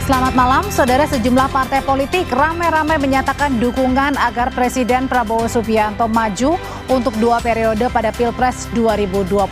Selamat malam, saudara. Sejumlah partai politik ramai-ramai menyatakan dukungan agar Presiden Prabowo Subianto maju untuk 2 periode pada Pilpres 2029.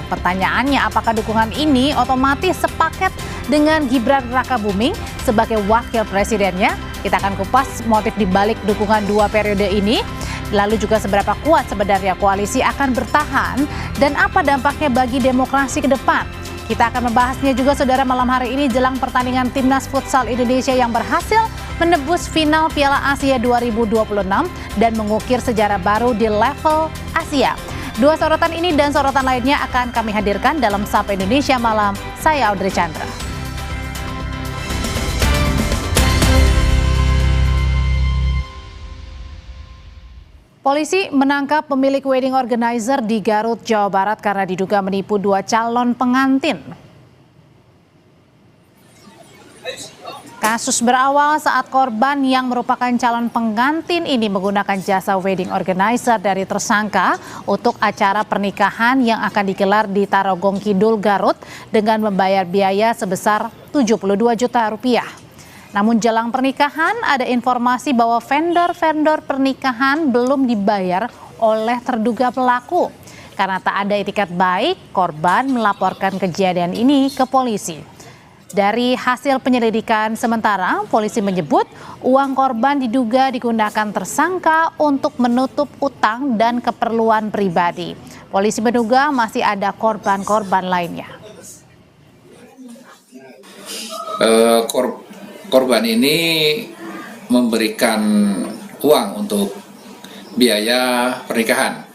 Pertanyaannya, apakah dukungan ini otomatis sepaket dengan Gibran Rakabuming sebagai wakil presidennya? Kita akan kupas motif dibalik dukungan 2 periode ini. Lalu juga seberapa kuat sebenarnya koalisi akan bertahan dan apa dampaknya bagi demokrasi ke depan. Kita akan membahasnya juga, saudara, malam hari ini jelang pertandingan Timnas Futsal Indonesia yang berhasil menembus final Piala Asia 2026 dan mengukir sejarah baru di level Asia. 2 sorotan ini dan sorotan lainnya akan kami hadirkan dalam Sapa Indonesia Malam. Saya Audrey Chandra. Polisi menangkap pemilik wedding organizer di Garut, Jawa Barat karena diduga menipu 2 calon pengantin. Kasus berawal saat korban yang merupakan calon pengantin ini menggunakan jasa wedding organizer dari tersangka untuk acara pernikahan yang akan digelar di Tarogong Kidul, Garut dengan membayar biaya sebesar 72 juta rupiah. Namun jelang pernikahan ada informasi bahwa vendor-vendor pernikahan belum dibayar oleh terduga pelaku. Karena tak ada itikat baik, korban melaporkan kejadian ini ke polisi. Dari hasil penyelidikan sementara, polisi menyebut uang korban diduga digunakan tersangka untuk menutup utang dan keperluan pribadi. Polisi menduga masih ada korban-korban lainnya. Korban ini memberikan uang untuk biaya pernikahan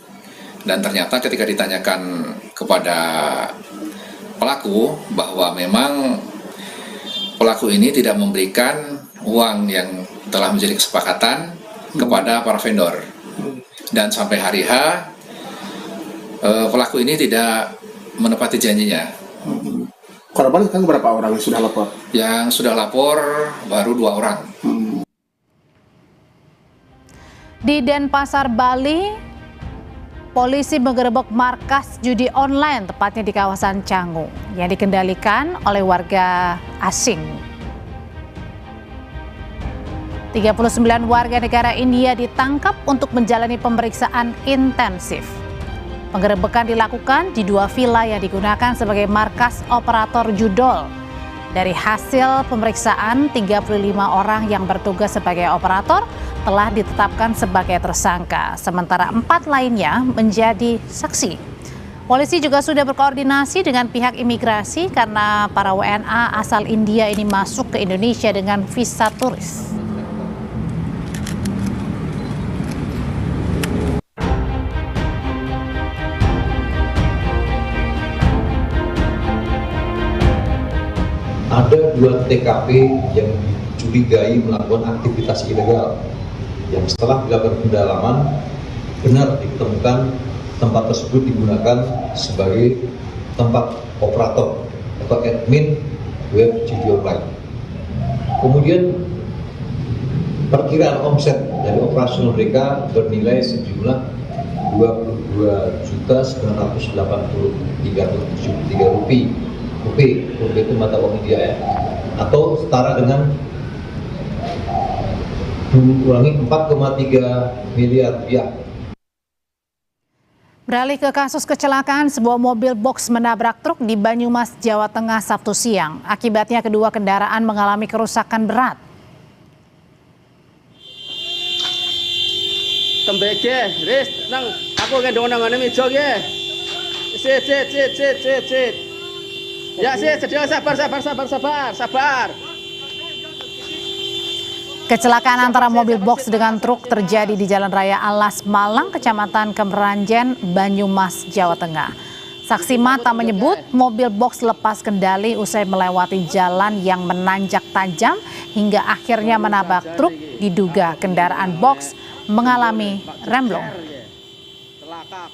dan ternyata ketika ditanyakan kepada pelaku bahwa memang pelaku ini tidak memberikan uang yang telah menjadi kesepakatan kepada para vendor, dan sampai hari H pelaku ini tidak menepati janjinya. Korban kan berapa orang yang sudah lapor? Yang sudah lapor baru 2 orang. Di Denpasar, Bali, polisi menggerebek markas judi online tepatnya di kawasan Canggu yang dikendalikan oleh warga asing. 39 warga negara India ditangkap untuk menjalani pemeriksaan intensif. Penggerebekan dilakukan di 2 villa yang digunakan sebagai markas operator judol. Dari hasil pemeriksaan, 35 orang yang bertugas sebagai operator telah ditetapkan sebagai tersangka, sementara 4 lainnya menjadi saksi. Polisi juga sudah berkoordinasi dengan pihak imigrasi karena para WNA asal India ini masuk ke Indonesia dengan visa turis. Ada 2 TKP yang dicurigai melakukan aktivitas ilegal yang setelah dilakukan pendalaman benar ditemukan tempat tersebut digunakan sebagai tempat operator atau admin web judi online. Kemudian perkiraan omset dari operasional mereka bernilai sejumlah 22.983.073 rupiah. Rupiah itu mata uang India ya, atau setara dengan 4,3 miliar rupiah. Beralih ke kasus kecelakaan, sebuah mobil box menabrak truk di Banyumas, Jawa Tengah Sabtu siang. Akibatnya kedua kendaraan mengalami kerusakan berat. Kembeke, ris, nang aku gendong nang ngene meja ge. Sit. Ya, sedang sabar. Kecelakaan antara mobil box dengan truk terjadi di Jalan Raya Alas Malang, Kecamatan Kemeranjen, Banyumas, Jawa Tengah. Saksi mata menyebut mobil box lepas kendali usai melewati jalan yang menanjak tajam hingga akhirnya menabrak truk. Diduga kendaraan box mengalami remblong.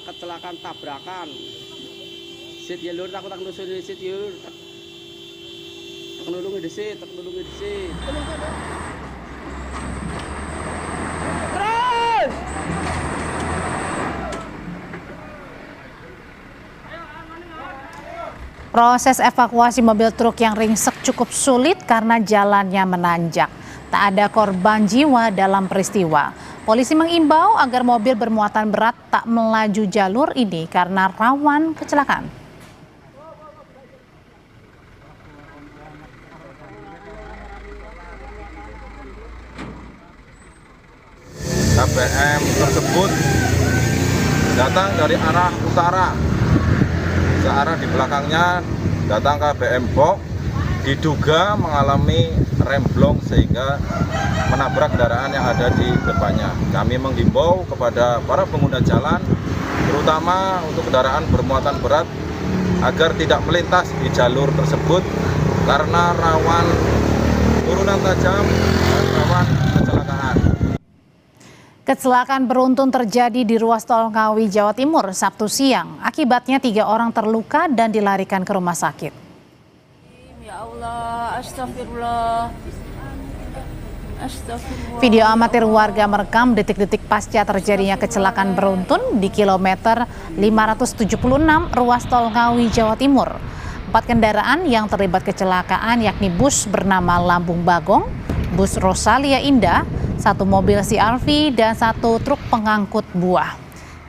Kecelakaan tabrakan. Sit ya lur, takut nusuni sit yur. Tak nulungi disit. Terus. Proses evakuasi mobil truk yang ringsek cukup sulit karena jalannya menanjak. Tak ada korban jiwa dalam peristiwa. Polisi mengimbau agar mobil bermuatan berat tak melaju jalur ini karena rawan kecelakaan. KBM tersebut datang dari arah utara, searah di belakangnya datang KBM box, diduga mengalami remblong sehingga menabrak kendaraan yang ada di depannya. Kami menghimbau kepada para pengguna jalan, terutama untuk kendaraan bermuatan berat, agar tidak melintas di jalur tersebut karena rawan turunan tajam dan rawan kecelakaan. Kecelakaan beruntun terjadi di ruas tol Ngawi, Jawa Timur, Sabtu siang. Akibatnya 3 orang terluka dan dilarikan ke rumah sakit. Ya Allah, astagfirullah. Astagfirullah. Video amatir warga merekam detik-detik pasca terjadinya kecelakaan beruntun di kilometer 576 ruas tol Ngawi, Jawa Timur. 4 kendaraan yang terlibat kecelakaan yakni bus bernama Lambung Bagong, bus Rosalia Indah, 1 mobil CRV, dan 1 truk pengangkut buah.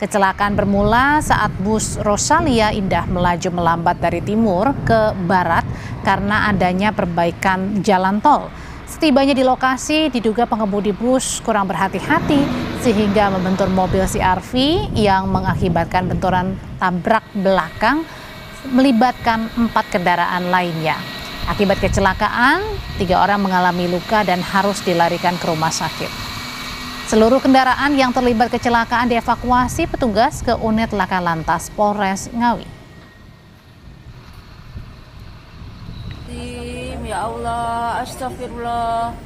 Kecelakaan bermula saat bus Rosalia Indah melaju melambat dari timur ke barat karena adanya perbaikan jalan tol. Setibanya di lokasi, diduga pengemudi bus kurang berhati-hati sehingga membentur mobil CRV yang mengakibatkan benturan tabrak belakang melibatkan 4 kendaraan lainnya. Akibat kecelakaan, 3 orang mengalami luka dan harus dilarikan ke rumah sakit. Seluruh kendaraan yang terlibat kecelakaan dievakuasi petugas ke unit laka lantas Polres Ngawi. Ya Allah, astagfirullah.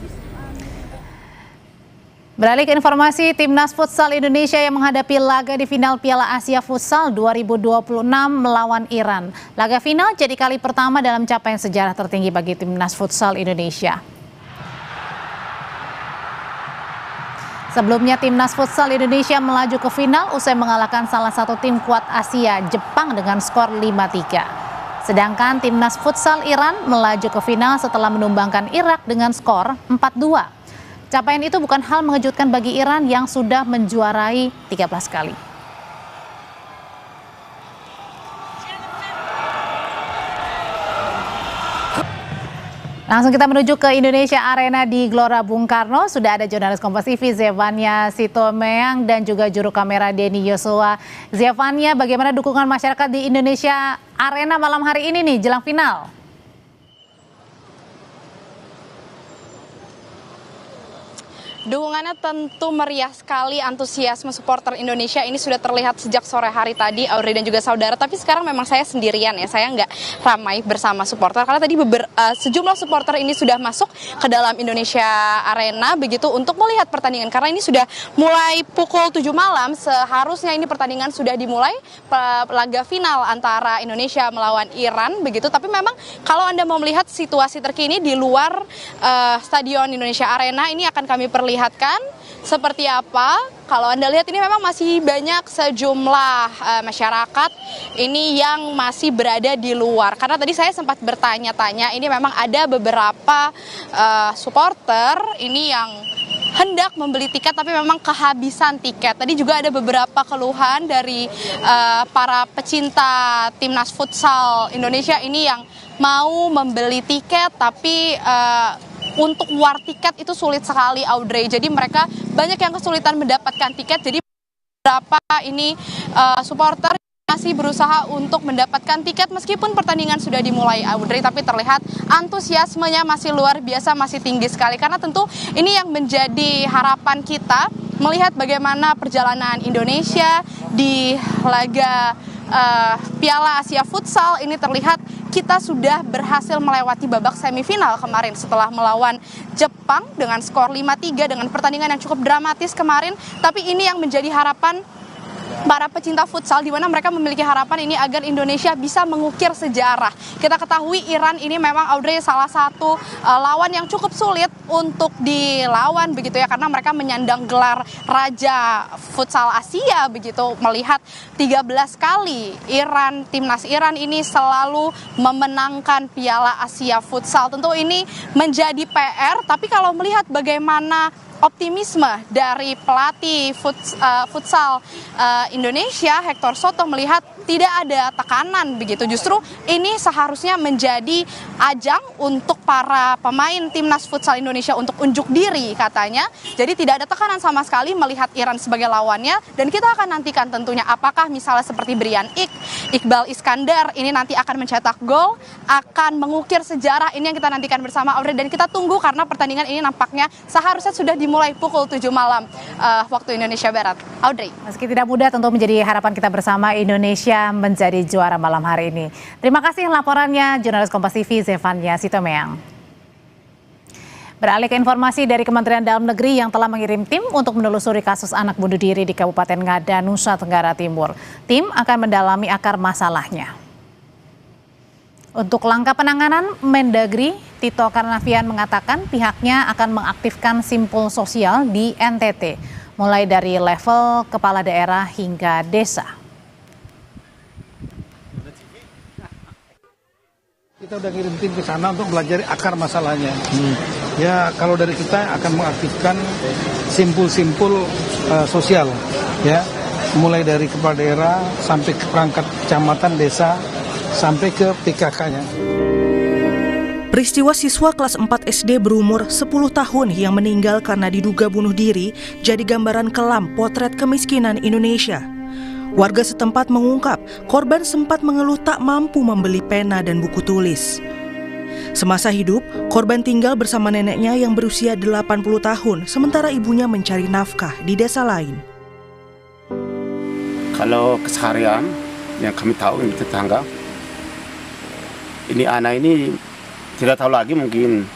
Beralih ke informasi, Timnas Futsal Indonesia yang menghadapi laga di final Piala Asia Futsal 2026 melawan Iran. Laga final jadi kali pertama dalam capaian sejarah tertinggi bagi Timnas Futsal Indonesia. Sebelumnya Timnas Futsal Indonesia melaju ke final usai mengalahkan salah satu tim kuat Asia, Jepang, dengan skor 5-3. Sedangkan Timnas Futsal Iran melaju ke final setelah menumbangkan Irak dengan skor 4-2. Capaian itu bukan hal mengejutkan bagi Iran yang sudah menjuarai 13 kali. Langsung kita menuju ke Indonesia Arena di Gelora Bung Karno. Sudah ada jurnalis Kompas TV Zevania Sitomeang dan juga juru kamera Denny Yosua. Zevania, bagaimana dukungan masyarakat di Indonesia Arena malam hari ini nih jelang final? Dukungannya tentu meriah sekali, antusiasme supporter Indonesia ini sudah terlihat sejak sore hari tadi, Audrey dan juga saudara. Tapi sekarang memang saya sendirian ya, saya nggak ramai bersama supporter. Karena tadi sejumlah supporter ini sudah masuk ke dalam Indonesia Arena begitu untuk melihat pertandingan. Karena ini sudah mulai pukul 7 malam, seharusnya ini pertandingan sudah dimulai, laga final antara Indonesia melawan Iran begitu. Tapi memang kalau Anda mau melihat situasi terkini di luar Stadion Indonesia Arena, ini akan kami perlihatkan seperti apa. Kalau Anda lihat ini memang masih banyak sejumlah masyarakat ini yang masih berada di luar. Karena tadi saya sempat bertanya-tanya, ini memang ada beberapa supporter ini yang hendak membeli tiket tapi memang kehabisan tiket. Tadi juga ada beberapa keluhan dari para pecinta Timnas Futsal Indonesia ini yang mau membeli tiket tapi untuk war tiket itu sulit sekali, Audrey. Jadi mereka banyak yang kesulitan mendapatkan tiket. Jadi beberapa ini supporter masih berusaha untuk mendapatkan tiket meskipun pertandingan sudah dimulai, Audrey. Tapi terlihat antusiasmenya masih luar biasa, masih tinggi sekali. Karena tentu ini yang menjadi harapan kita, melihat bagaimana perjalanan Indonesia di laga Piala Asia Futsal ini. Terlihat kita sudah berhasil melewati babak semifinal kemarin setelah melawan Jepang dengan skor 5-3 dengan pertandingan yang cukup dramatis kemarin. Tapi ini yang menjadi harapan para pecinta futsal, di mana mereka memiliki harapan ini agar Indonesia bisa mengukir sejarah. Kita ketahui Iran ini memang, Audrey, salah satu lawan yang cukup sulit untuk dilawan begitu ya, karena mereka menyandang gelar Raja Futsal Asia begitu, melihat 13 kali timnas Iran ini selalu memenangkan Piala Asia Futsal. Tentu ini menjadi PR, tapi kalau melihat bagaimana optimisme dari pelatih futsal Indonesia, Hector Soto, melihat tidak ada tekanan begitu. Justru ini seharusnya menjadi ajang untuk para pemain timnas futsal Indonesia untuk unjuk diri katanya. Jadi tidak ada tekanan sama sekali melihat Iran sebagai lawannya, dan kita akan nantikan tentunya apakah misalnya seperti Brian Iqbal Iskandar ini nanti akan mencetak gol, akan mengukir sejarah. Ini yang kita nantikan bersama, Audrey, dan kita tunggu karena pertandingan ini nampaknya seharusnya sudah dimulai pukul 7 malam waktu Indonesia Barat. Audrey. Meski tidak mudah, tentu menjadi harapan kita bersama Indonesia menjadi juara malam hari ini. Terima kasih laporannya jurnalis Kompas TV Zevania Sitomeang. Beralih ke informasi dari Kementerian Dalam Negeri yang telah mengirim tim untuk menelusuri kasus anak bunuh diri di Kabupaten Ngada, Nusa Tenggara Timur. Tim akan mendalami akar masalahnya. Untuk langkah penanganan, Mendagri Tito Karnavian mengatakan pihaknya akan mengaktifkan simpul sosial di NTT, mulai dari level kepala daerah hingga desa. Kita udah kirim tim ke sana untuk belajar akar masalahnya. Ya, kalau dari kita akan mengaktifkan simpul-simpul sosial, ya, mulai dari kepala daerah sampai ke perangkat kecamatan, desa, sampai ke PKK-nya. Peristiwa siswa kelas 4 SD berumur 10 tahun yang meninggal karena diduga bunuh diri jadi gambaran kelam potret kemiskinan Indonesia. Warga setempat mengungkap korban sempat mengeluh tak mampu membeli pena dan buku tulis. Semasa hidup, korban tinggal bersama neneknya yang berusia 80 tahun, sementara ibunya mencari nafkah di desa lain. Kalau keseharian yang kami tahu di tetangga, ini anak ini tidak tahu lagi, mungkin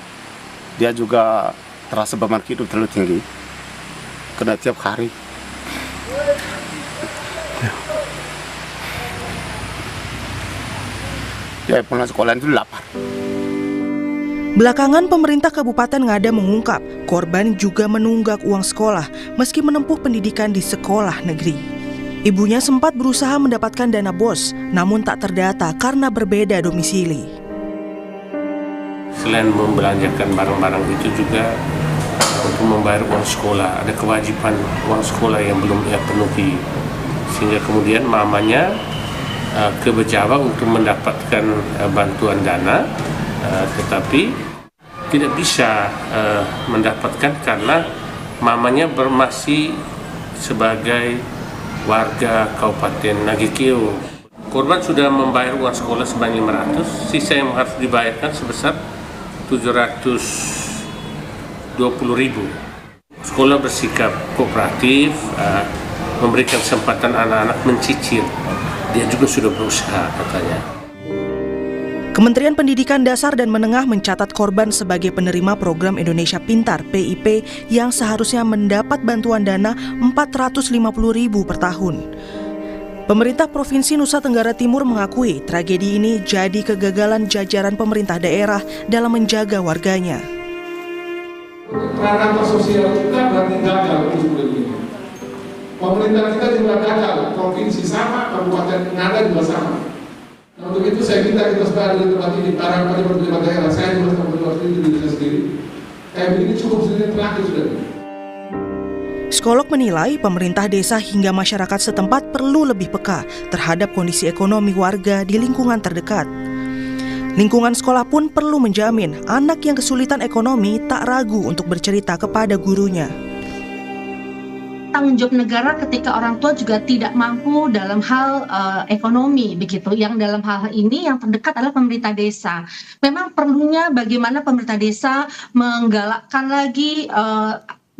dia juga terasa beban hidup terlalu tinggi karena tiap hari dia pulang sekolah itu lapar. Belakangan pemerintah Kabupaten Ngada mengungkap korban juga menunggak uang sekolah meski menempuh pendidikan di sekolah negeri. Ibunya sempat berusaha mendapatkan dana BOS, namun tak terdata karena berbeda domisili. Selain membelanjakan barang-barang itu juga untuk membayar uang sekolah, ada kewajiban uang sekolah yang belum ia penuhi, sehingga kemudian mamanya ke Bejawa untuk mendapatkan bantuan dana, tetapi tidak bisa mendapatkan karena mamanya masih sebagai warga Kabupaten Nagekeo. Korban sudah membayar uang sekolah sebanyak 500, sisa yang harus dibayarkan sebesar 720.000. Sekolah bersikap kooperatif, memberikan kesempatan anak-anak mencicil. Dia juga sudah berusaha katanya. Kementerian Pendidikan Dasar dan Menengah mencatat korban sebagai penerima program Indonesia Pintar (PIP) yang seharusnya mendapat bantuan dana 450.000 per tahun. Pemerintah Provinsi Nusa Tenggara Timur mengakui tragedi ini jadi kegagalan jajaran pemerintah daerah dalam menjaga warganya. Ranah sosial kita berarti gagal ini. Pemerintah kita juga gagal, provinsi sama, kabupaten Ngada juga sama. Nah, untuk itu saya minta kita sudah ada di tempat ini, para pejabat daerah, saya juga sebagai pejabat ini di desa sendiri. Kayak begini cukup sendiri terakhir sudah. Psikolog menilai pemerintah desa hingga masyarakat setempat perlu lebih peka terhadap kondisi ekonomi warga di lingkungan terdekat. Lingkungan sekolah pun perlu menjamin anak yang kesulitan ekonomi tak ragu untuk bercerita kepada gurunya. Tanggung jawab negara ketika orang tua juga tidak mampu dalam hal ekonomi begitu. Yang dalam hal ini yang terdekat adalah pemerintah desa. Memang perlunya bagaimana pemerintah desa menggalakkan lagi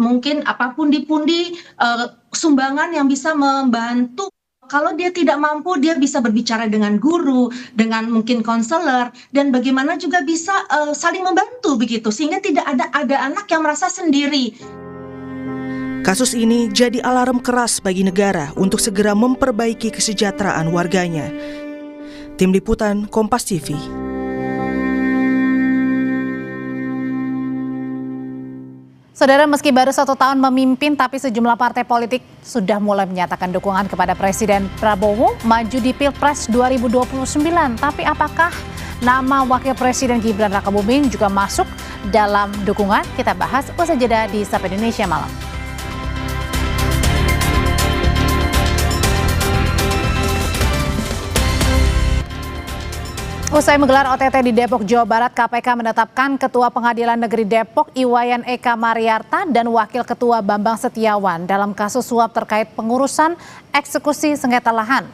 mungkin apapun dipundi sumbangan yang bisa membantu. Kalau dia tidak mampu, dia bisa berbicara dengan guru, dengan mungkin konselor, dan bagaimana juga bisa saling membantu begitu, sehingga tidak ada anak yang merasa sendiri. Kasus ini jadi alarm keras bagi negara untuk segera memperbaiki kesejahteraan warganya. Tim Liputan Kompas TV. Saudara, meski baru 1 tahun memimpin, tapi sejumlah partai politik sudah mulai menyatakan dukungan kepada Presiden Prabowo maju di Pilpres 2029. Tapi apakah nama Wakil Presiden Gibran Rakabuming juga masuk dalam dukungan? Kita bahas usai jeda di Sapa Indonesia Malam. Usai menggelar OTT di Depok, Jawa Barat, KPK menetapkan Ketua Pengadilan Negeri Depok Iwayan Eka Mariarta dan Wakil Ketua Bambang Setiawan dalam kasus suap terkait pengurusan eksekusi sengketa lahan.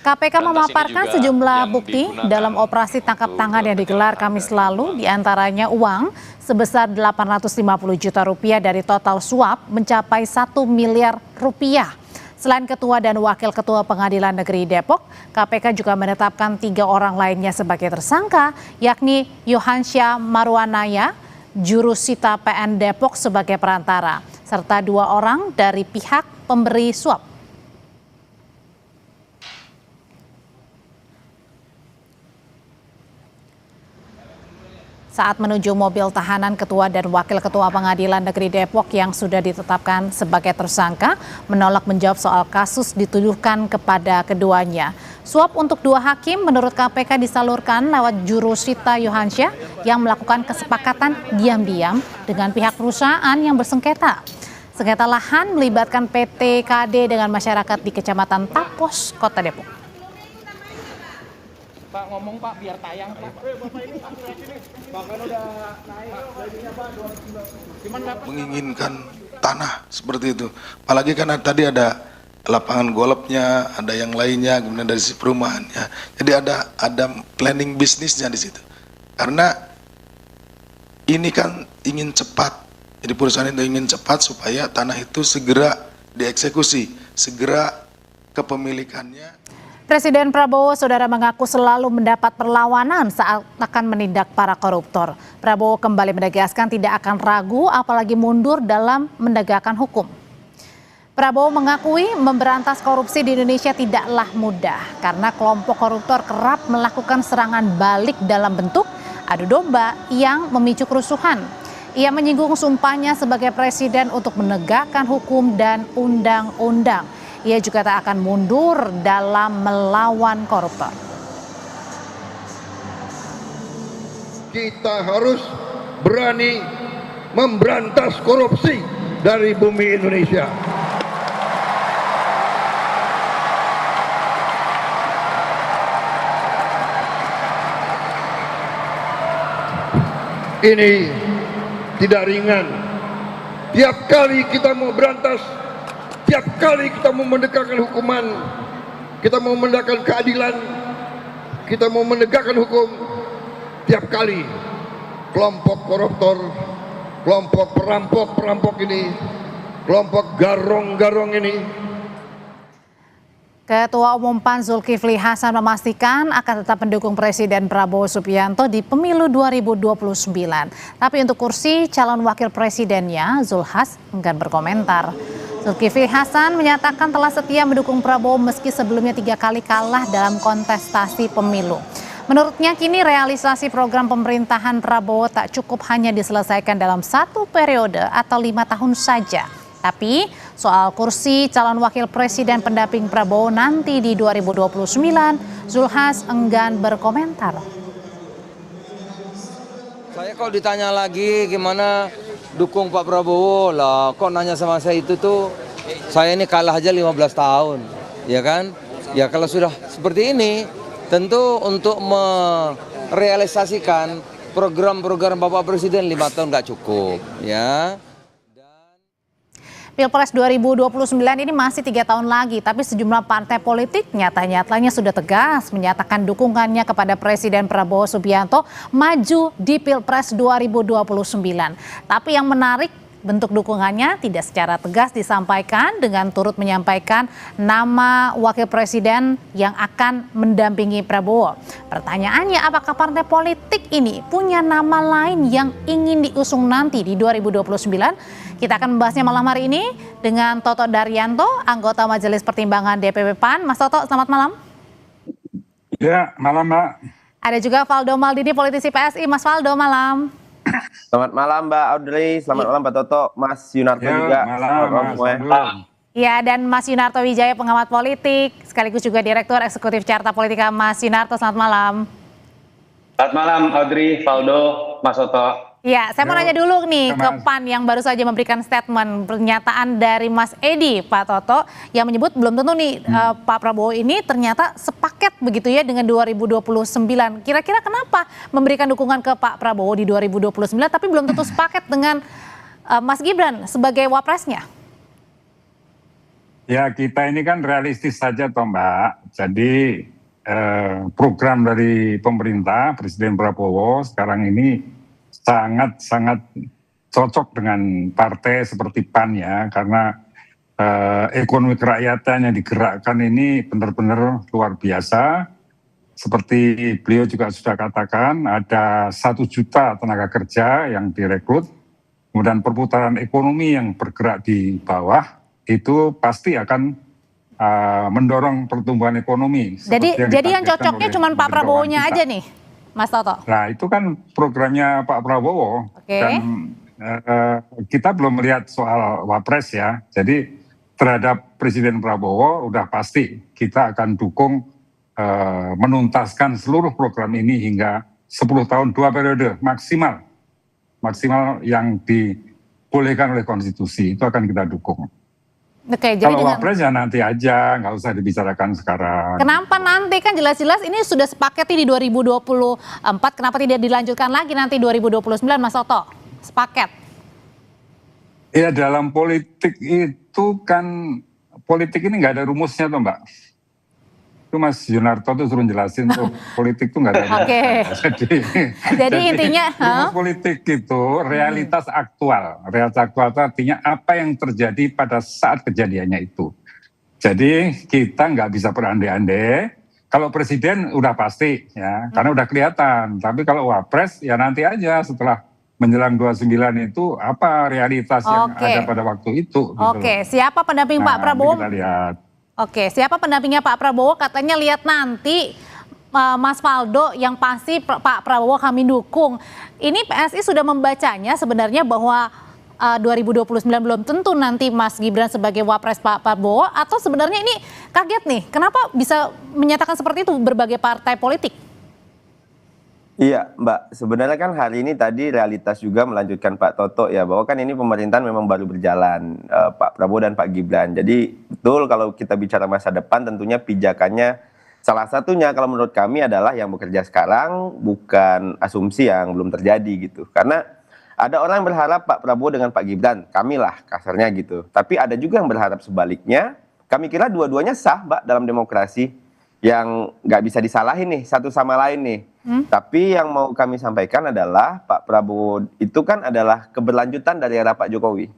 KPK memaparkan sejumlah bukti dalam operasi tangkap tangan yang digelar Kamis lalu, diantaranya uang sebesar 850 juta rupiah dari total suap mencapai 1 miliar rupiah. Selain Ketua dan Wakil Ketua Pengadilan Negeri Depok, KPK juga menetapkan 3 orang lainnya sebagai tersangka, yakni Yohansyah Marwanaya, Jurusita PN Depok sebagai perantara, serta 2 orang dari pihak pemberi suap. Saat menuju mobil tahanan, Ketua dan Wakil Ketua Pengadilan Negeri Depok yang sudah ditetapkan sebagai tersangka menolak menjawab soal kasus dituduhkan kepada keduanya. Suap untuk 2 hakim menurut KPK disalurkan lewat Jurusita Yohansyah yang melakukan kesepakatan diam-diam dengan pihak perusahaan yang bersengketa. Sengketa lahan melibatkan PT KD dengan masyarakat di Kecamatan Tapos, Kota Depok. Pak, ngomong Pak, biar tayang Pak. Bapak ini bahkan udah naik Pak, menginginkan tanah seperti itu. Apalagi kan tadi ada lapangan golfnya, ada yang lainnya, kemudian dari sisi perumahan ya. Jadi ada planning bisnisnya di situ. Karena ini kan ingin cepat. Jadi perusahaan itu ingin cepat supaya tanah itu segera dieksekusi, segera kepemilikannya. Presiden Prabowo, saudara, mengaku selalu mendapat perlawanan saat akan menindak para koruptor. Prabowo kembali menegaskan tidak akan ragu apalagi mundur dalam menegakkan hukum. Prabowo mengakui memberantas korupsi di Indonesia tidaklah mudah karena kelompok koruptor kerap melakukan serangan balik dalam bentuk adu domba yang memicu kerusuhan. Ia menyinggung sumpahnya sebagai presiden untuk menegakkan hukum dan undang-undang. Ia juga tak akan mundur dalam melawan koruptor. Kita harus berani memberantas korupsi dari bumi Indonesia. Ini tidak ringan. Tiap kali kita mau berantas, tiap kali kita mau menegakkan hukuman, kita mau menegakkan keadilan, kita mau menegakkan hukum, tiap kali kelompok koruptor, kelompok perampok ini, kelompok garong-garong ini. Ketua Umum PAN Zulkifli Hasan memastikan akan tetap mendukung Presiden Prabowo Subianto di pemilu 2029. Tapi untuk kursi calon wakil presidennya, Zulhas enggan berkomentar. Zulkifli Hasan menyatakan telah setia mendukung Prabowo meski sebelumnya 3 kali kalah dalam kontestasi pemilu. Menurutnya kini realisasi program pemerintahan Prabowo tak cukup hanya diselesaikan dalam 1 periode atau 5 tahun saja. Tapi soal kursi calon wakil presiden pendamping Prabowo nanti di 2029, Zulhas enggan berkomentar. Saya kalau ditanya lagi gimana dukung Pak Prabowo lah, kok nanya sama saya itu tuh, saya ini kalah aja 15 tahun, ya kan? Ya kalau sudah seperti ini, tentu untuk merealisasikan program-program Bapak Presiden 5 tahun nggak cukup, ya. Pilpres 2029 ini masih 3 tahun lagi, tapi sejumlah partai politik nyata-nyatanya sudah tegas menyatakan dukungannya kepada Presiden Prabowo Subianto maju di Pilpres 2029. Tapi yang menarik, bentuk dukungannya tidak secara tegas disampaikan dengan turut menyampaikan nama wakil presiden yang akan mendampingi Prabowo. Pertanyaannya, apakah partai politik ini punya nama lain yang ingin diusung nanti di 2029? Kita akan membahasnya malam hari ini dengan Toto Daryanto, anggota Majelis Pertimbangan DPP PAN. Mas Toto, selamat malam. Ya, malam Mbak. Ada juga Valdo Maldini, politisi PSI. Mas Valdo, malam. Selamat malam Mbak Audrey, selamat malam Pak Toto, Mas Yunarto juga. Malam, Ya, dan Mas Yunarto Wijaya, pengamat politik, sekaligus juga Direktur Eksekutif Carta Politika. Mas Yunarto, selamat malam. Selamat malam Audrey, Valdo, Mas Toto. Ya, saya mau nanya dulu nih ke PAN yang baru saja memberikan statement pernyataan dari Mas Edi, Pak Toto, yang menyebut belum tentu nih Pak Prabowo ini ternyata sepaket begitu ya dengan 2029. Kira-kira kenapa memberikan dukungan ke Pak Prabowo di 2029 tapi belum tentu sepaket dengan Mas Gibran sebagai wapresnya? Ya, kita ini kan realistis saja toh Mbak. Jadi program dari pemerintah Presiden Prabowo sekarang ini sangat cocok dengan partai seperti PAN ya, karena ekonomi kerakyatan yang digerakkan ini benar-benar luar biasa. Seperti beliau juga sudah katakan, ada 1 juta tenaga kerja yang direkrut, kemudian perputaran ekonomi yang bergerak di bawah itu pasti akan mendorong pertumbuhan ekonomi. Jadi yang cocoknya cuma Pak Prabowo-nya aja nih, Mas Toto? Nah, itu kan programnya Pak Prabowo. Dan kita belum melihat soal wapres ya. Jadi terhadap Presiden Prabowo udah pasti kita akan dukung menuntaskan seluruh program ini hingga 10 tahun 2 periode maksimal yang dibolehkan oleh konstitusi, itu akan kita dukung. Oke, jadi kalau wapres ya nanti aja, nggak usah dibicarakan sekarang. Kenapa nanti? Kan jelas-jelas ini sudah sepaket di 2024, kenapa tidak dilanjutkan lagi nanti 2029, Mas Toto? Sepaket. Ya, dalam politik itu kan, politik ini nggak ada rumusnya tuh Mbak. Itu Mas Yunarto tuh suruh jelasin tuh, politik tuh nggak ada rumusnya. Jadi intinya rumus politik itu realitas aktual. Realitas aktual itu artinya apa yang terjadi pada saat kejadiannya itu. Jadi kita nggak bisa berandai-andai. Kalau presiden udah pasti ya, karena udah kelihatan. Tapi kalau wapres ya nanti aja setelah menjelang 29 itu apa realitas yang ada pada waktu itu. Oke, siapa pendamping Pak Prabowo? Kita lihat. Oke, siapa pendampingnya Pak Prabowo? Katanya lihat nanti Mas Valdo, yang pasti Pak Prabowo kami dukung. Ini PSI sudah membacanya sebenarnya bahwa 2029 belum tentu nanti Mas Gibran sebagai wapres Pak Prabowo, atau sebenarnya ini kaget nih, kenapa bisa menyatakan seperti itu berbagai partai politik? Iya Mbak, sebenarnya kan hari ini tadi realitas juga melanjutkan Pak Toto ya, bahwa kan ini pemerintahan memang baru berjalan, Pak Prabowo dan Pak Gibran. Jadi betul kalau kita bicara masa depan tentunya pijakannya salah satunya kalau menurut kami adalah yang bekerja sekarang, bukan asumsi yang belum terjadi gitu. Karena ada orang yang berharap Pak Prabowo dengan Pak Gibran, kami lah kasarnya gitu. Tapi ada juga yang berharap sebaliknya, kami kira dua-duanya sah Mbak dalam demokrasi, yang nggak bisa disalahin nih satu sama lain nih. Tapi yang mau kami sampaikan adalah Pak Prabowo itu kan adalah keberlanjutan dari era Pak Jokowi.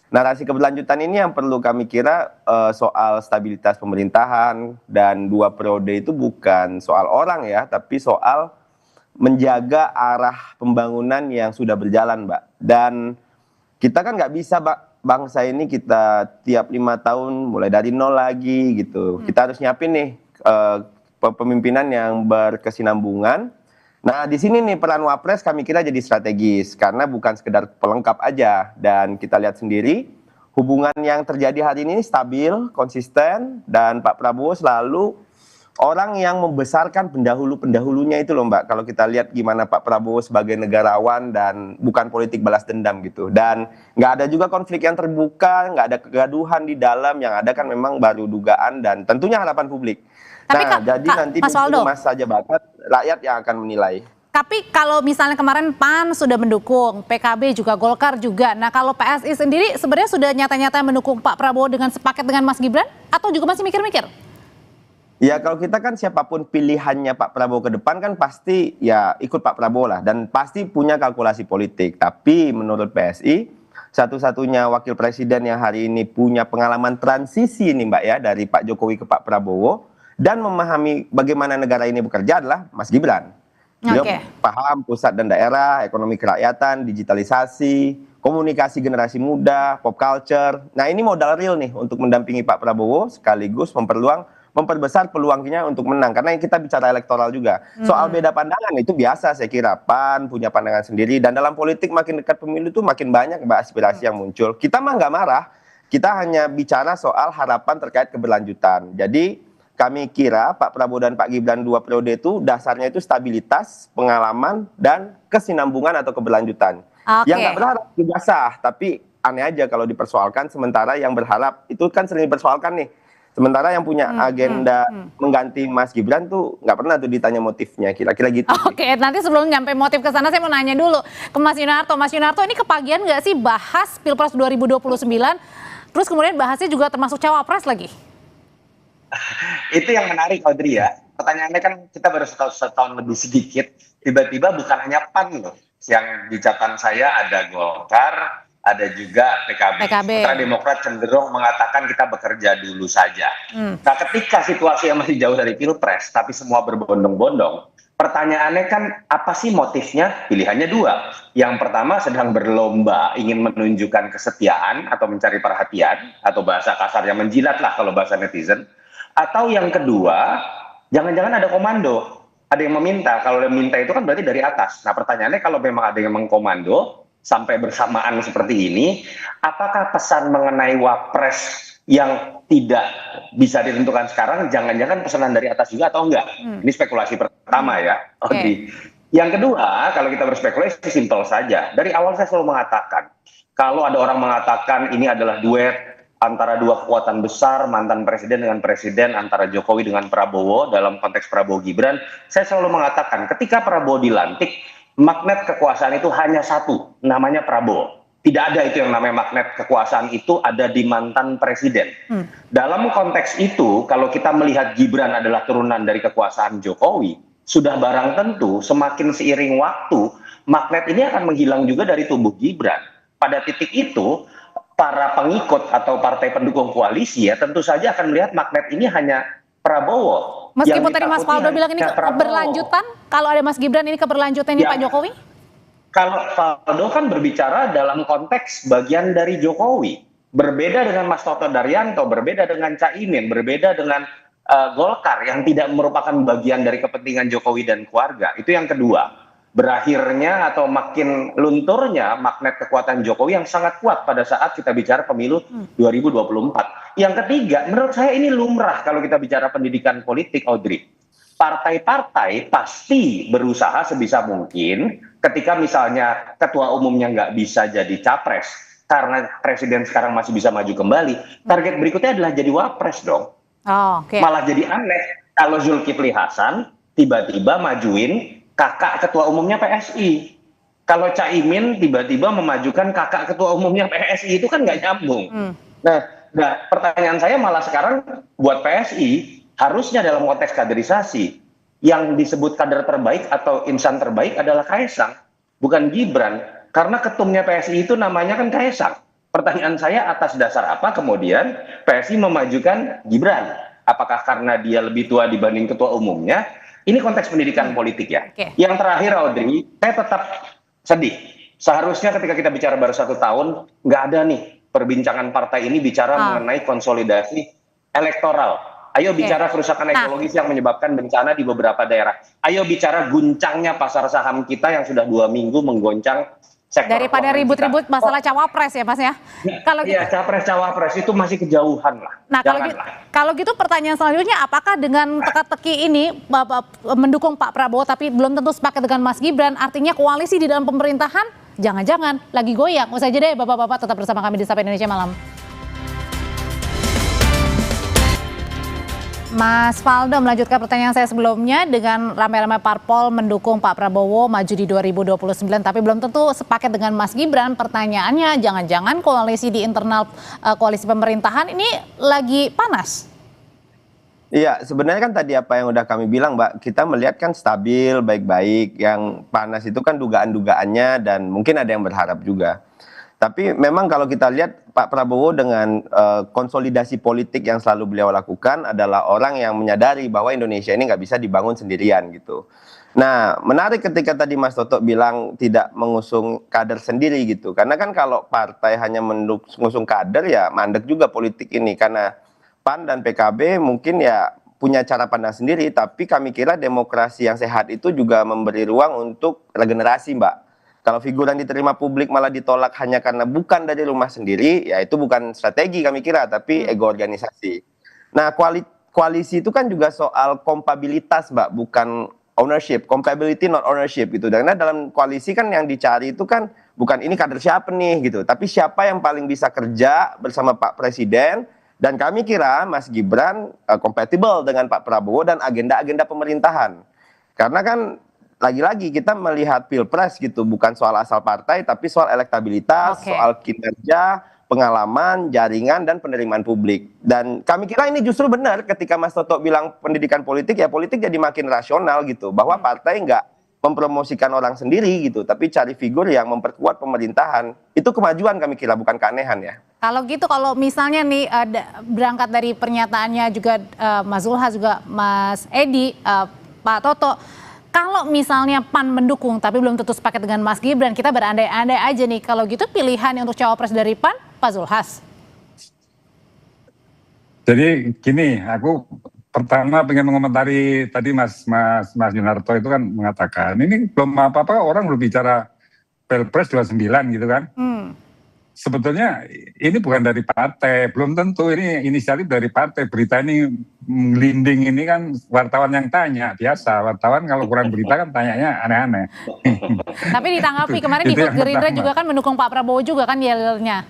Narasi keberlanjutan ini yang perlu kami kira soal stabilitas pemerintahan dan 2 periode itu bukan soal orang ya, tapi soal menjaga arah pembangunan yang sudah berjalan Mbak. Dan kita kan nggak bisa bangsa ini kita tiap 5 tahun mulai dari nol lagi gitu. Kita harus nyiapin nih pemimpinan yang berkesinambungan. Nah, di sini nih peran wapres kami kira jadi strategis karena bukan sekedar pelengkap aja, dan kita lihat sendiri hubungan yang terjadi hari ini stabil, konsisten, dan Pak Prabowo selalu orang yang membesarkan pendahulunya itu loh Mbak. Kalau kita lihat gimana Pak Prabowo sebagai negarawan dan bukan politik balas dendam gitu. Dan nggak ada juga konflik yang terbuka, nggak ada kegaduhan di dalam, yang ada kan memang baru dugaan dan tentunya harapan publik. Tapi jadi nanti di masa jabatan rakyat yang akan menilai. Tapi kalau misalnya kemarin PAN sudah mendukung, PKB juga, Golkar juga. Nah kalau PSI sendiri sebenarnya sudah nyata-nyata mendukung Pak Prabowo dengan sepaket dengan Mas Gibran? Atau juga masih mikir-mikir? Ya kalau kita kan siapapun pilihannya Pak Prabowo ke depan kan pasti ya ikut Pak Prabowo lah. Dan pasti punya kalkulasi politik. Tapi menurut PSI, satu-satunya wakil presiden yang hari ini punya pengalaman transisi nih Mbak ya, dari Pak Jokowi ke Pak Prabowo, dan memahami bagaimana negara ini bekerja adalah Mas Gibran. Dia paham pusat dan daerah, ekonomi kerakyatan, digitalisasi, komunikasi generasi muda, pop culture. Nah ini modal real nih untuk mendampingi Pak Prabowo sekaligus memperbesar peluangnya untuk menang. Karena kita bicara elektoral juga. Soal beda pandangan itu biasa saya kira. PAN punya pandangan sendiri. Dan dalam politik makin dekat pemilu itu makin banyak aspirasi yang muncul. Kita mah nggak marah. Kita hanya bicara soal harapan terkait keberlanjutan. Jadi kami kira Pak Prabowo dan Pak Gibran 2 periode itu dasarnya itu stabilitas, pengalaman, dan kesinambungan atau keberlanjutan. Yang nggak berharap juga sah, tapi aneh aja kalau dipersoalkan, sementara yang berharap itu kan sering dipersoalkan nih. Sementara yang punya agenda mengganti Mas Gibran tuh nggak pernah tuh ditanya motifnya, kira-kira gitu. Oke, nanti sebelum nyampe motif ke sana saya mau nanya dulu ke Mas Yunarto. Mas Yunarto, ini kepagian nggak sih bahas Pilpres 2029, terus kemudian bahasnya juga termasuk cawapres lagi? Itu yang menarik, Audrey ya. Pertanyaannya kan kita baru setahun lebih sedikit, tiba-tiba bukan hanya PAN loh. Yang di catatan saya ada Golkar, ada juga PKB. Sementara Demokrat cenderung mengatakan kita bekerja dulu saja. Nah ketika situasi yang masih jauh dari Pilpres, tapi semua berbondong-bondong, pertanyaannya kan apa sih motifnya? Pilihannya dua. Yang pertama sedang berlomba ingin menunjukkan kesetiaan atau mencari perhatian, atau bahasa kasarnya menjilat lah kalau bahasa netizen. Atau yang kedua, jangan-jangan ada komando. Ada yang meminta, kalau yang minta itu kan berarti dari atas. Nah pertanyaannya kalau memang ada yang mengkomando, sampai bersamaan seperti ini, apakah pesan mengenai wapres yang tidak bisa ditentukan sekarang, jangan-jangan pesanan dari atas juga atau enggak? Ini spekulasi pertama ya. Yang kedua, kalau kita berspekulasi simpel saja. Dari awal saya selalu mengatakan, kalau ada orang mengatakan ini adalah duet antara dua kekuatan besar, mantan presiden dengan presiden, antara Jokowi dengan Prabowo dalam konteks Prabowo Gibran, saya selalu mengatakan ketika Prabowo dilantik, magnet kekuasaan itu hanya satu, namanya Prabowo. Tidak ada itu yang namanya magnet kekuasaan itu ada di mantan presiden. Dalam konteks itu, kalau kita melihat Gibran adalah turunan dari kekuasaan Jokowi, sudah barang tentu semakin seiring waktu, magnet ini akan menghilang juga dari tubuh Gibran. Pada titik itu, para pengikut atau partai pendukung koalisi ya tentu saja akan melihat magnet ini hanya Prabowo. Meskipun tadi Mas Faldo bilang ini keberlanjutan, kalau ada Mas Gibran ini keberlanjutan ini Pak Jokowi? Kalau Faldo kan berbicara dalam konteks bagian dari Jokowi. Berbeda dengan Mas Toto Daryanto, berbeda dengan Caimin, berbeda dengan Golkar yang tidak merupakan bagian dari kepentingan Jokowi dan keluarga. Itu yang kedua. Berakhirnya atau makin lunturnya magnet kekuatan Jokowi yang sangat kuat pada saat kita bicara pemilu 2024. Yang ketiga, menurut saya ini lumrah kalau kita bicara pendidikan politik, Audrey. Partai-partai pasti berusaha sebisa mungkin ketika misalnya ketua umumnya nggak bisa jadi capres karena presiden sekarang masih bisa maju kembali, target berikutnya adalah jadi wapres dong. Malah jadi aneh kalau Zulkifli Hasan tiba-tiba majuin kakak ketua umumnya PSI. Kalau Caimin tiba-tiba memajukan kakak ketua umumnya PSI, itu kan nggak nyambung. Nah, pertanyaan saya malah sekarang buat PSI, harusnya dalam konteks kaderisasi, yang disebut kader terbaik atau insan terbaik adalah Kaesang, bukan Gibran. Karena ketumnya PSI itu namanya kan Kaesang. Pertanyaan saya atas dasar apa kemudian PSI memajukan Gibran? Apakah karena dia lebih tua dibanding ketua umumnya? Ini konteks pendidikan politik ya. Yang terakhir Audrey, saya tetap sedih. Seharusnya ketika kita bicara baru 1 tahun, nggak ada nih perbincangan partai ini bicara mengenai konsolidasi elektoral. Ayo bicara kerusakan ekologis yang menyebabkan bencana di beberapa daerah. Ayo bicara guncangnya pasar saham kita yang sudah 2 minggu menggoncang sektor. Daripada ribut-ribut masalah cawapres ya Mas ya. Kalau iya, capres-cawapres itu masih kejauhan lah. Nah, kalau gitu pertanyaan selanjutnya, apakah dengan teka-teki ini mendukung Pak Prabowo tapi belum tentu sepakat dengan Mas Gibran, artinya koalisi di dalam pemerintahan jangan-jangan lagi goyang? Usai jeda ya Bapak-bapak, tetap bersama kami di Sapa Indonesia Malam. Mas Faldo melanjutkan pertanyaan saya sebelumnya, dengan ramai-ramai parpol mendukung Pak Prabowo maju di 2029 tapi belum tentu sepaket dengan Mas Gibran. Pertanyaannya, jangan-jangan koalisi di internal koalisi pemerintahan ini lagi panas? Iya, sebenarnya kan tadi apa yang udah kami bilang, Mbak, kita melihat kan stabil, baik-baik. Yang panas itu kan dugaan-dugaannya dan mungkin ada yang berharap juga. Tapi memang kalau kita lihat Pak Prabowo dengan konsolidasi politik yang selalu beliau lakukan adalah orang yang menyadari bahwa Indonesia ini nggak bisa dibangun sendirian gitu. Nah, menarik ketika tadi Mas Toto bilang tidak mengusung kader sendiri gitu. Karena kan kalau partai hanya mengusung kader ya mandek juga politik ini. Karena PAN dan PKB mungkin ya punya cara pandang sendiri. Tapi kami kira demokrasi yang sehat itu juga memberi ruang untuk regenerasi, Mbak. Kalau figur yang diterima publik malah ditolak hanya karena bukan dari rumah sendiri, ya itu bukan strategi kami kira, tapi ego organisasi. Nah, koalisi itu kan juga soal kompabilitas, Mbak, bukan ownership, compatibility not ownership gitu. Karena dalam koalisi kan yang dicari itu kan bukan ini kader siapa nih gitu, tapi siapa yang paling bisa kerja bersama Pak Presiden. Dan kami kira Mas Gibran compatible dengan Pak Prabowo dan agenda-agenda pemerintahan. Karena kan lagi-lagi kita melihat pilpres gitu, bukan soal asal partai, tapi soal elektabilitas, soal kinerja, pengalaman, jaringan, dan penerimaan publik. Dan kami kira ini justru benar ketika Mas Toto bilang pendidikan politik, ya politik jadi makin rasional gitu, bahwa partai nggak mempromosikan orang sendiri gitu, tapi cari figur yang memperkuat pemerintahan. Itu kemajuan kami kira, bukan keanehan ya. Kalau gitu, kalau misalnya nih berangkat dari pernyataannya juga Mas Zulhas juga Mas Edi, Pak Toto, kalau misalnya PAN mendukung tapi belum tentu sepaket dengan Mas Gibran, kita berandai-andai aja nih. Kalau gitu pilihan untuk cawapres dari PAN, Pak Zulhas. Jadi gini, aku pertama pengen mengomentari tadi Mas Yunarto itu kan mengatakan, ini belum apa-apa orang berbicara Pilpres 29 gitu kan. Sebetulnya ini bukan dari partai, belum tentu ini inisiatif dari partai. Berita ini melinding ini kan wartawan yang tanya, biasa. Wartawan kalau kurang berita kan tanyanya aneh-aneh. Tapi ditanggapi kemarin di Gerindra juga kan mendukung Pak Prabowo juga kan yelnya.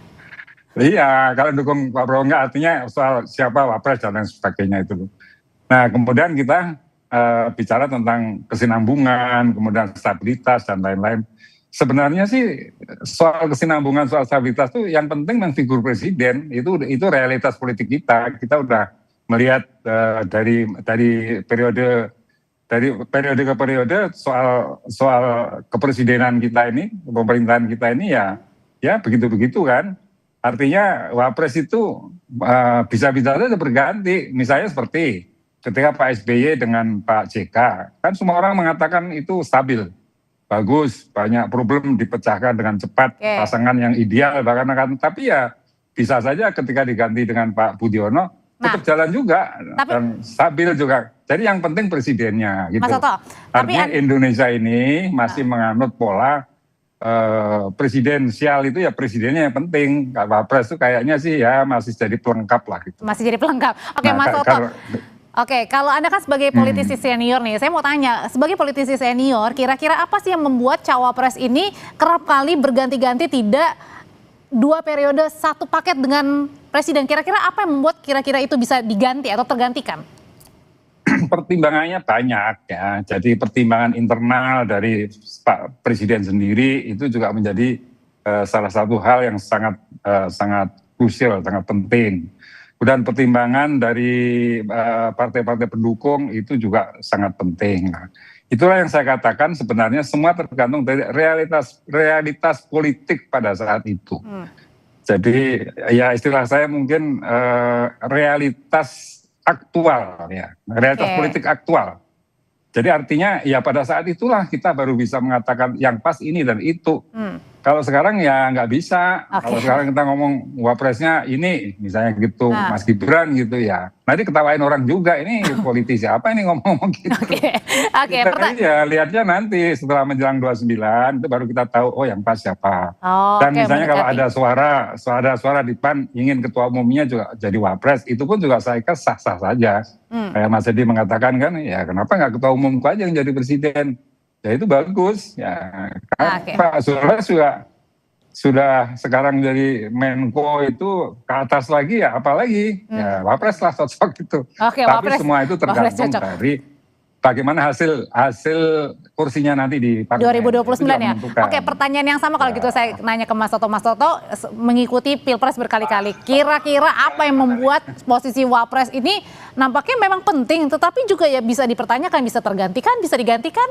Iya, kalau dukung Pak Prabowo enggak artinya soal siapa wapres dan lain sebagainya itu. Nah kemudian kita bicara tentang kesinambungan, kemudian stabilitas dan lain-lain. Sebenarnya sih soal kesinambungan, soal stabilitas itu yang penting figur presiden itu realitas politik kita. Kita udah melihat dari periode ke periode soal kepresidenan kita ini, pemerintahan kita ini ya begitu-begitu kan. Artinya wapres itu bisa-bisa saja berganti. Misalnya seperti ketika Pak SBY dengan Pak JK, kan semua orang mengatakan itu stabil. Bagus, banyak problem dipecahkan dengan cepat, pasangan yang ideal bahkan tapi ya bisa saja ketika diganti dengan Pak Budiono tetap jalan juga dan stabil juga. Jadi yang penting presidennya gitu. Mas Toto, artinya Indonesia ini masih menganut pola presidensial itu ya presidennya yang penting. Wapres itu kayaknya sih ya masih jadi pelengkap lah gitu. Masih jadi pelengkap. Oke, Mas Toto. Oke, kalau Anda kan sebagai politisi senior nih, saya mau tanya, sebagai politisi senior, kira-kira apa sih yang membuat cawapres ini kerap kali berganti-ganti tidak 2 periode 1 paket dengan presiden? Kira-kira apa yang membuat kira-kira itu bisa diganti atau tergantikan? Pertimbangannya banyak ya, jadi pertimbangan internal dari Pak Presiden sendiri itu juga menjadi salah satu hal yang sangat krusial, sangat penting. Dan pertimbangan dari partai-partai pendukung itu juga sangat penting. Nah, itulah yang saya katakan sebenarnya semua tergantung dari realitas politik pada saat itu. Jadi ya istilah saya mungkin realitas aktual ya, realitas politik aktual. Jadi artinya ya pada saat itulah kita baru bisa mengatakan yang pas ini dan itu. Kalau sekarang ya nggak bisa. Kalau sekarang kita ngomong wapresnya ini misalnya gitu, Mas Gibran gitu ya. Nanti ketawain orang juga, ini politisi apa ini ngomong-ngomong gitu. Kita ya lihatnya nanti setelah menjelang 29 itu baru kita tahu oh yang pas siapa. Dan misalnya kalau ada suara di PAN ingin ketua umumnya juga jadi wapres, itu pun juga saya kira sah-sah saja. Kayak Mas Edi mengatakan kan, ya kenapa nggak ketua umumku aja yang jadi presiden? Ya itu bagus ya. Pak Zulhas juga sudah sekarang jadi Menko itu ke atas lagi ya apalagi ya wapres lah cocok itu. Tapi wapres, semua itu tergantung dari bagaimana hasil kursinya nanti di parlemen 2029 ya. Oke, pertanyaan yang sama kalau gitu saya nanya ke Mas Toto. Mas Toto mengikuti Pilpres berkali-kali. Kira-kira apa yang membuat posisi wapres ini nampaknya memang penting tetapi juga ya bisa dipertanyakan, bisa tergantikan, bisa digantikan?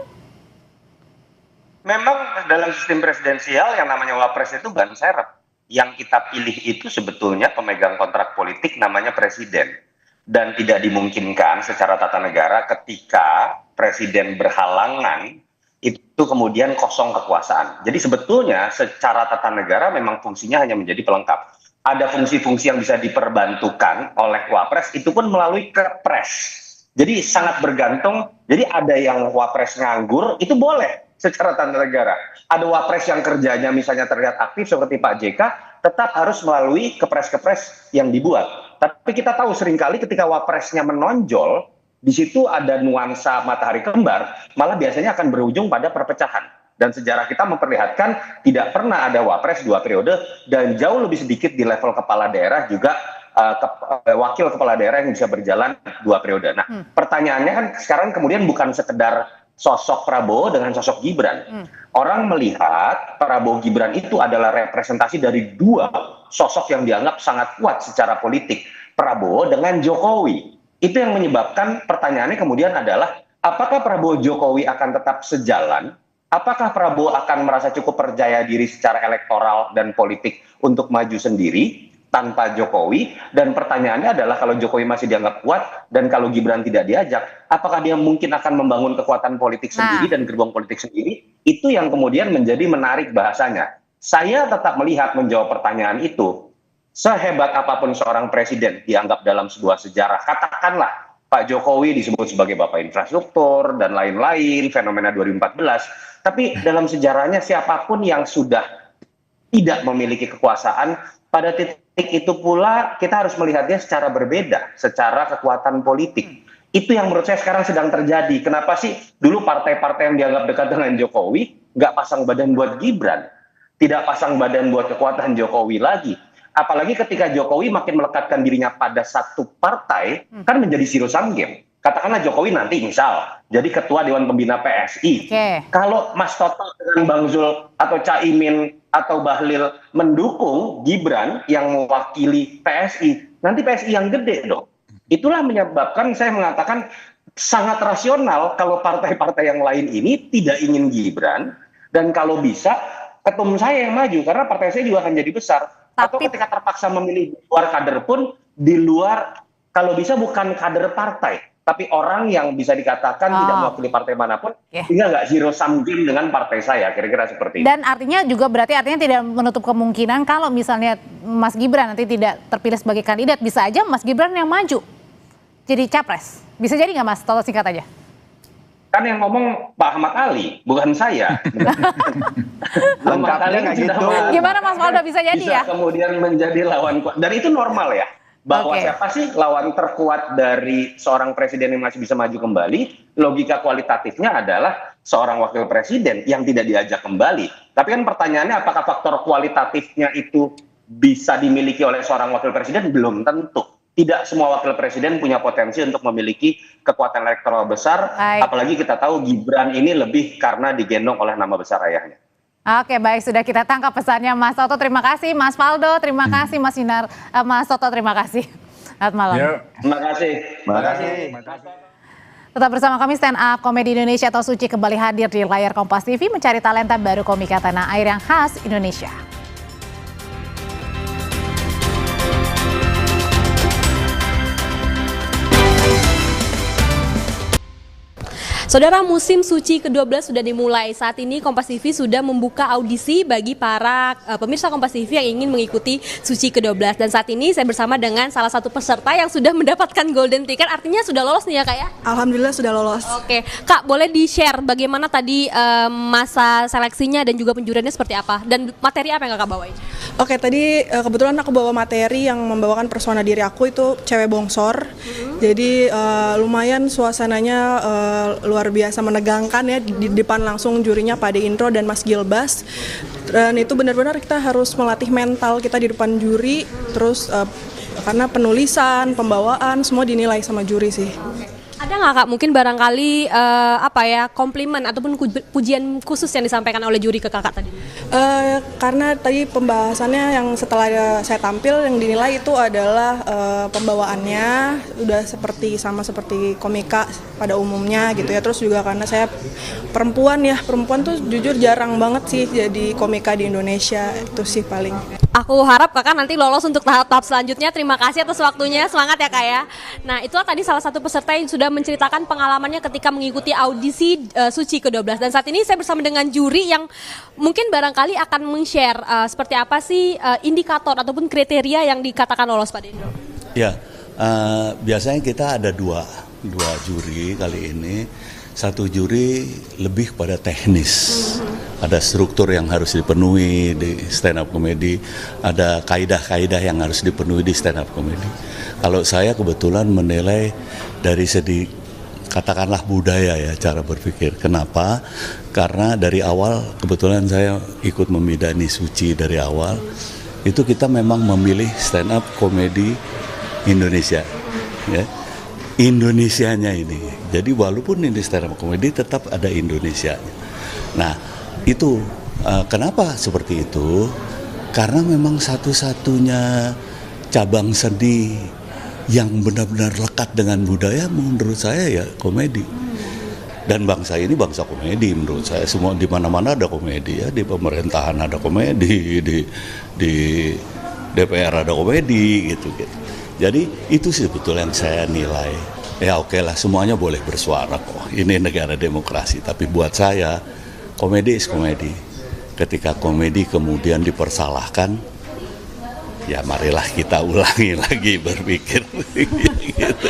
Memang dalam sistem presidensial yang namanya wapres itu ban serep. yang kita pilih itu sebetulnya pemegang kontrak politik namanya presiden. Dan tidak dimungkinkan secara tata negara ketika presiden berhalangan itu kemudian kosong kekuasaan. Jadi sebetulnya secara tata negara memang fungsinya hanya menjadi pelengkap. Ada fungsi-fungsi yang bisa diperbantukan oleh Wapres, itu pun melalui Kepres. Jadi sangat bergantung, jadi ada yang Wapres nganggur, itu boleh secara tata negara. Ada Wapres yang kerjanya misalnya terlihat aktif seperti Pak JK, tetap harus melalui Kepres-Kepres yang dibuat. Tapi kita tahu seringkali ketika Wapresnya menonjol, di situ ada nuansa matahari kembar, malah biasanya akan berujung pada perpecahan. Dan sejarah kita memperlihatkan tidak pernah ada Wapres 2 periode, dan jauh lebih sedikit di level kepala daerah juga wakil kepala daerah yang bisa berjalan 2 periode. Nah, pertanyaannya kan sekarang kemudian bukan sekedar sosok Prabowo dengan sosok Gibran. Orang melihat Prabowo Gibran itu adalah representasi dari 2 sosok yang dianggap sangat kuat secara politik, Prabowo dengan Jokowi. Itu yang menyebabkan pertanyaannya kemudian adalah apakah Prabowo Jokowi akan tetap sejalan? Apakah Prabowo akan merasa cukup percaya diri secara elektoral dan politik untuk maju sendiri tanpa Jokowi? Dan pertanyaannya adalah kalau Jokowi masih dianggap kuat dan kalau Gibran tidak diajak, apakah dia mungkin akan membangun kekuatan politik sendiri dan gerbong politik sendiri? Itu yang kemudian menjadi menarik bahasanya. Saya tetap melihat menjawab pertanyaan itu, sehebat apapun seorang presiden dianggap dalam sebuah sejarah, katakanlah Pak Jokowi disebut sebagai bapak infrastruktur dan lain-lain, fenomena 2014, tapi dalam sejarahnya siapapun yang sudah tidak memiliki kekuasaan, pada titik itu pula kita harus melihatnya secara berbeda, secara kekuatan politik. Itu yang menurut saya sekarang sedang terjadi. Kenapa sih dulu partai-partai yang dianggap dekat dengan Jokowi nggak pasang badan buat Gibran, tidak pasang badan buat kekuatan Jokowi lagi. Apalagi ketika Jokowi makin melekatkan dirinya pada satu partai, kan menjadi zero sum game. Katakanlah Jokowi nanti misal jadi ketua Dewan Pembina PSI. Kalau Mas Toto dengan Bang Zul atau Caimin atau Bahlil mendukung Gibran yang mewakili PSI, nanti PSI yang gede dong. Itulah menyebabkan saya mengatakan sangat rasional kalau partai-partai yang lain ini tidak ingin Gibran, dan kalau bisa ketum saya yang maju karena partai saya juga akan jadi besar. Atau ketika terpaksa memilih di luar kader pun, di luar kalau bisa bukan kader partai, tapi orang yang bisa dikatakan tidak mewakili partai manapun, sehingga nggak zero sum game dengan partai saya, kira-kira seperti itu. Dan artinya juga berarti artinya tidak menutup kemungkinan kalau misalnya Mas Gibran nanti tidak terpilih sebagai kandidat, bisa aja Mas Gibran yang maju jadi capres. Bisa jadi nggak Mas? Toto singkat aja. Kan yang ngomong Pak Ahmad Ali, bukan saya. Lengkapnya nggak gitu. Gimana Mas Faldo, bisa jadi ya? Bisa kemudian menjadi lawan kuat. Dan itu normal ya. Bahwa siapa sih lawan terkuat dari seorang presiden yang masih bisa maju kembali? Logika kualitatifnya adalah seorang wakil presiden yang tidak diajak kembali. Tapi kan pertanyaannya apakah faktor kualitatifnya itu bisa dimiliki oleh seorang wakil presiden? Belum tentu. Tidak semua wakil presiden punya potensi untuk memiliki kekuatan elektoral besar. Apalagi kita tahu Gibran ini lebih karena digendong oleh nama besar ayahnya. Oke, baik, sudah kita tangkap pesannya Mas Toto. Terima kasih Mas Faldo, terima kasih Mas Yunar, Mas Toto, terima kasih. Selamat malam. Terima kasih. Terima kasih. Tetap bersama kami, Stand Up Komedi Indonesia atau Suci kembali hadir di layar Kompas TV mencari talenta baru komika tanah air yang khas Indonesia. Saudara, musim suci ke-12 sudah dimulai. Saat ini Kompas TV sudah membuka audisi bagi para pemirsa Kompas TV yang ingin mengikuti suci ke-12. Dan saat ini saya bersama dengan salah satu peserta yang sudah mendapatkan golden ticket. Artinya sudah lolos nih ya Kak ya? Alhamdulillah sudah lolos. Oke, Kak boleh di-share bagaimana tadi masa seleksinya dan juga penjuriannya seperti apa? Dan materi apa yang Kakak bawain? Oke, tadi kebetulan aku bawa materi yang membawakan persona diri aku itu cewek bongsor. Jadi lumayan suasananya luar biasa menegangkan ya, di depan langsung jurinya Pak De Indro dan Mas Gilbas. Dan itu benar-benar kita harus melatih mental kita di depan juri, terus karena penulisan, pembawaan semua dinilai sama juri sih. Ada nggak Kak mungkin barangkali komplimen ataupun pujian khusus yang disampaikan oleh juri ke Kakak tadi? Karena tadi pembahasannya yang setelah saya tampil yang dinilai itu adalah pembawaannya udah sama seperti komika pada umumnya gitu ya. Terus juga karena saya perempuan tuh jujur jarang banget sih jadi komika di Indonesia, itu sih paling. Aku harap kakak nanti lolos untuk tahap-tahap selanjutnya. Terima kasih atas waktunya, semangat ya kak ya. Nah itulah tadi salah satu peserta yang sudah menceritakan pengalamannya ketika mengikuti audisi Suci ke-12. Dan saat ini saya bersama dengan juri yang mungkin barangkali akan meng-share seperti apa sih indikator ataupun kriteria yang dikatakan lolos Pak Dendro. Ya, biasanya kita ada dua juri kali ini. Satu juri lebih pada teknis, ada struktur yang harus dipenuhi di stand up comedy, ada kaidah-kaidah yang harus dipenuhi di stand up comedy. Kalau saya kebetulan menilai dari segi katakanlah budaya ya, cara berpikir. Kenapa? Karena dari awal kebetulan saya ikut memidani Suci dari awal, itu kita memang memilih stand up comedy Indonesia, ya. Indonesianya ini. Jadi walaupun ini stand up comedy tetap ada Indonesianya. Nah, itu kenapa seperti itu? Karena memang satu-satunya cabang seni yang benar-benar lekat dengan budaya menurut saya ya komedi. Dan bangsa ini bangsa komedi menurut saya. Semua di mana-mana ada komedi ya, di pemerintahan ada komedi, di DPR ada komedi gitu. Jadi itu sebetulnya yang saya nilai. Ya oke lah, semuanya boleh bersuara kok. Ini negara demokrasi. Tapi buat saya, komedi is komedi. Ketika komedi kemudian dipersalahkan, ya marilah kita ulangi lagi berpikir. Gitu.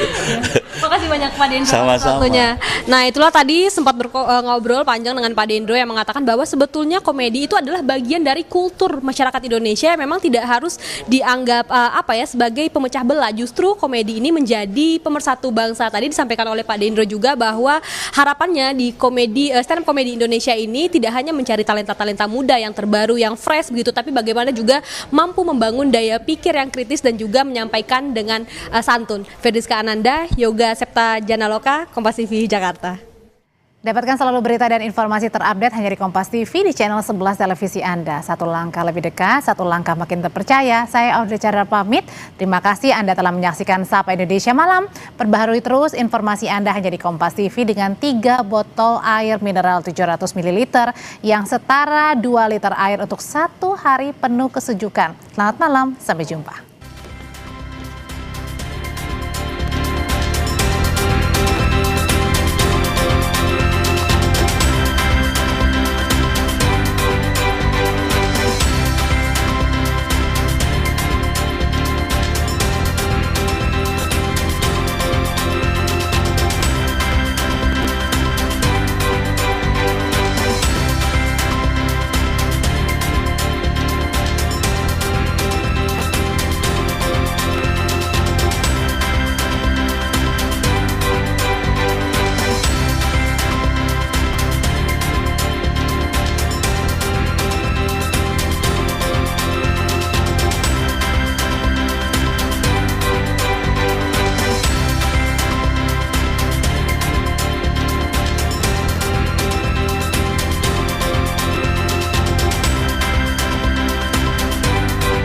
Makasih banyak Pak Dendro atas Sama-sama. waktunya. Nah itulah tadi sempat ngobrol panjang dengan Pak Dendro yang mengatakan bahwa sebetulnya komedi itu adalah bagian dari kultur masyarakat Indonesia yang memang tidak harus dianggap sebagai pemecah belah. Justru komedi ini menjadi pemersatu bangsa. Tadi disampaikan oleh Pak Dendro juga bahwa harapannya di stand up komedi Indonesia ini tidak hanya mencari talenta-talenta muda yang terbaru, yang fresh begitu, tapi bagaimana juga mampu membangun daya pikir yang kritis dan juga menyampaikan dengan santun. Ferdiska Ananda, Yoga Septa Janaloka, Kompas TV Jakarta. Dapatkan selalu berita dan informasi terupdate hanya di Kompas TV di channel 11 televisi Anda. Satu langkah lebih dekat, satu langkah makin terpercaya. Saya Audrey Chandra pamit. Terima kasih Anda telah menyaksikan Sapa Indonesia Malam. Perbaharui terus informasi Anda hanya di Kompas TV dengan 3 botol air mineral 700 ml yang setara 2 liter air untuk 1 hari penuh kesejukan. Selamat malam, sampai jumpa.